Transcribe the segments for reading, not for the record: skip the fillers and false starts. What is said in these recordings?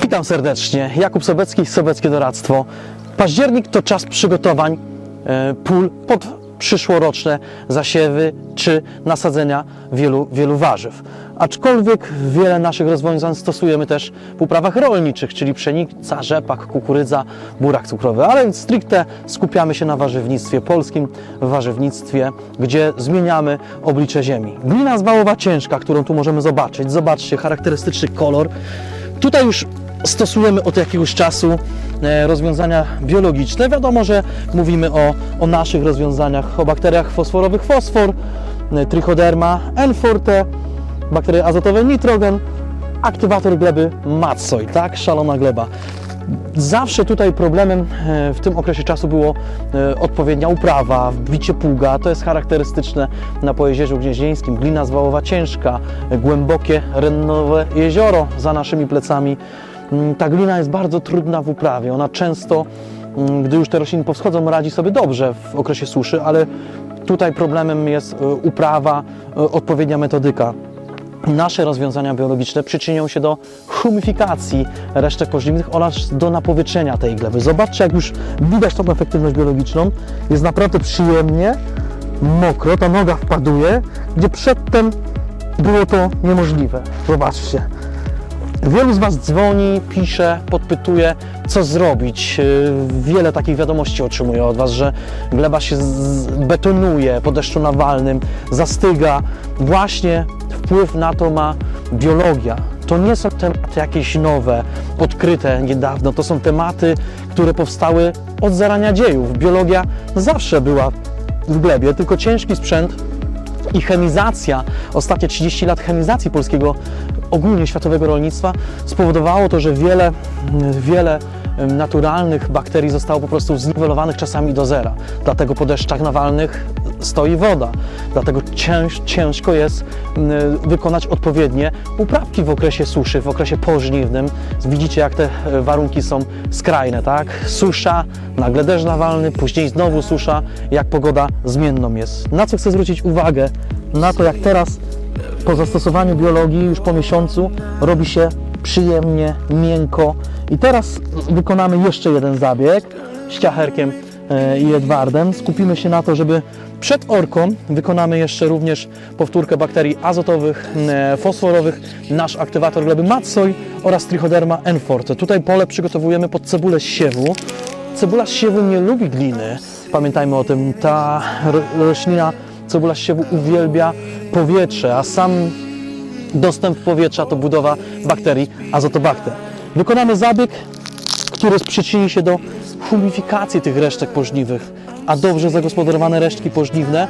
Witam serdecznie, Jakub Sobecki, Sobeckie Doradztwo. Październik to czas przygotowań pól pod przyszłoroczne zasiewy czy nasadzenia wielu warzyw. Aczkolwiek wiele naszych rozwiązań stosujemy też w uprawach rolniczych, czyli pszenica, rzepak, kukurydza, burak cukrowy, ale stricte skupiamy się na warzywnictwie polskim, w warzywnictwie, gdzie zmieniamy oblicze ziemi. Glina zwałowa ciężka, którą tu możemy zobaczyć. Zobaczcie, charakterystyczny kolor. Tutaj już stosujemy od jakiegoś czasu rozwiązania biologiczne. Wiadomo, że mówimy o naszych rozwiązaniach, o bakteriach fosforowych fosfor, Trichoderma N-forte, bakterie azotowe nitrogen, aktywator gleby Matsoi, tak? Szalona gleba. Zawsze tutaj problemem w tym okresie czasu było odpowiednia uprawa, wbicie pługa. To jest charakterystyczne na Pojezierzu Gnieźnieńskim. Glina zwałowa ciężka, głębokie rennowe jezioro za naszymi plecami. Ta glina jest bardzo trudna w uprawie. Ona często, gdy już te rośliny powschodzą, radzi sobie dobrze w okresie suszy, ale tutaj problemem jest uprawa, odpowiednia metodyka. Nasze rozwiązania biologiczne przyczynią się do humifikacji resztek pożywnych oraz do napowietrzenia tej gleby. Zobaczcie, jak już widać tą efektywność biologiczną. Jest naprawdę przyjemnie, mokro, ta noga wpaduje, gdzie przedtem było to niemożliwe. Zobaczcie. Wielu z Was dzwoni, pisze, podpytuje, co zrobić. Wiele takich wiadomości otrzymuję od Was, że gleba się betonuje po deszczu nawalnym, zastyga. Właśnie wpływ na to ma biologia. To nie są tematy jakieś nowe, odkryte niedawno. To są tematy, które powstały od zarania dziejów. Biologia zawsze była w glebie, tylko ciężki sprzęt i chemizacja, ostatnie 30 lat chemizacji polskiego, ogólnie światowego rolnictwa spowodowało to, że wiele naturalnych bakterii zostało po prostu zniwelowanych czasami do zera. Dlatego po deszczach nawalnych stoi woda. Dlatego ciężko jest wykonać odpowiednie uprawki w okresie suszy, w okresie pożniwnym. Widzicie, jak te warunki są skrajne, tak? Susza, nagle deszcz nawalny, później znowu susza, jak pogoda zmienną jest. Na co chcę zwrócić uwagę? Na to, jak teraz po zastosowaniu biologii, już po miesiącu, robi się przyjemnie, miękko. I teraz wykonamy jeszcze jeden zabieg z Ciacherkiem i Edwardem. Skupimy się na to, żeby przed orką wykonamy jeszcze również powtórkę bakterii azotowych, fosforowych, nasz aktywator gleby Matsoi oraz Trichoderma N-forte. Tutaj pole przygotowujemy pod cebulę z siewu. Cebula z siewu nie lubi gliny, pamiętajmy o tym. Ta roślina, cebula z siewu, uwielbia powietrze, a sam dostęp powietrza to budowa bakterii azotobakter. Wykonamy zabieg, który przyczyni się do humifikacji tych resztek pożniwych, a dobrze zagospodarowane resztki pożniwne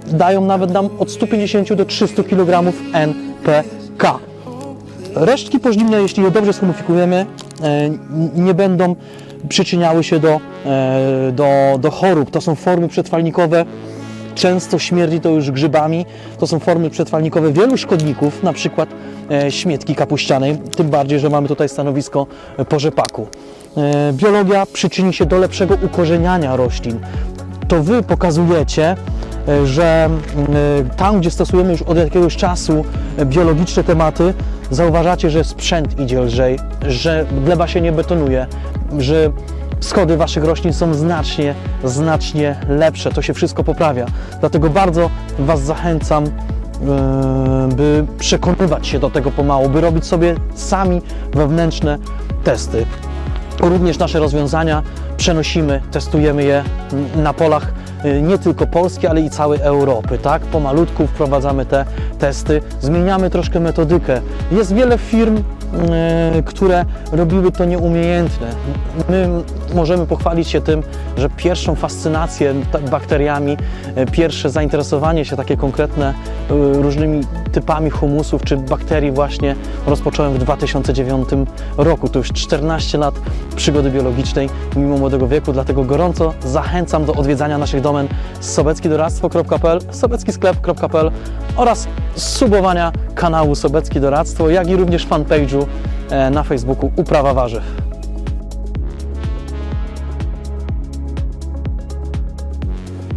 dają nawet nam od 150 do 300 kg NPK. Resztki pożniwne, jeśli je dobrze shumifikujemy, nie będą przyczyniały się do chorób. To są formy przetrwalnikowe. Często śmierdzi to już grzybami. To są formy przetrwalnikowe wielu szkodników, na przykład śmietki kapuścianej, tym bardziej, że mamy tutaj stanowisko po rzepaku. Biologia przyczyni się do lepszego ukorzeniania roślin. To Wy pokazujecie, że tam, gdzie stosujemy już od jakiegoś czasu biologiczne tematy, zauważacie, że sprzęt idzie lżej, że gleba się nie betonuje, że schody Waszych roślin są znacznie lepsze. To się wszystko poprawia. Dlatego bardzo Was zachęcam, by przekonywać się do tego pomału, by robić sobie sami wewnętrzne testy. Również nasze rozwiązania przenosimy, testujemy je na polach nie tylko Polski, ale i całej Europy, tak? Pomalutku wprowadzamy te testy, zmieniamy troszkę metodykę. Jest wiele firm, które robiły to nieumiejętnie. My możemy pochwalić się tym, że pierwszą fascynację bakteriami, pierwsze zainteresowanie się takie konkretne różnymi typami humusów czy bakterii właśnie rozpocząłem w 2009 roku. To już 14 lat przygody biologicznej mimo młodego wieku, dlatego gorąco zachęcam do odwiedzania naszych domen sobeckidoradztwo.pl, sobeckisklep.pl oraz subowania kanału Sobeckie Doradztwo, jak i również fanpage'u na Facebooku Uprawa Warzyw.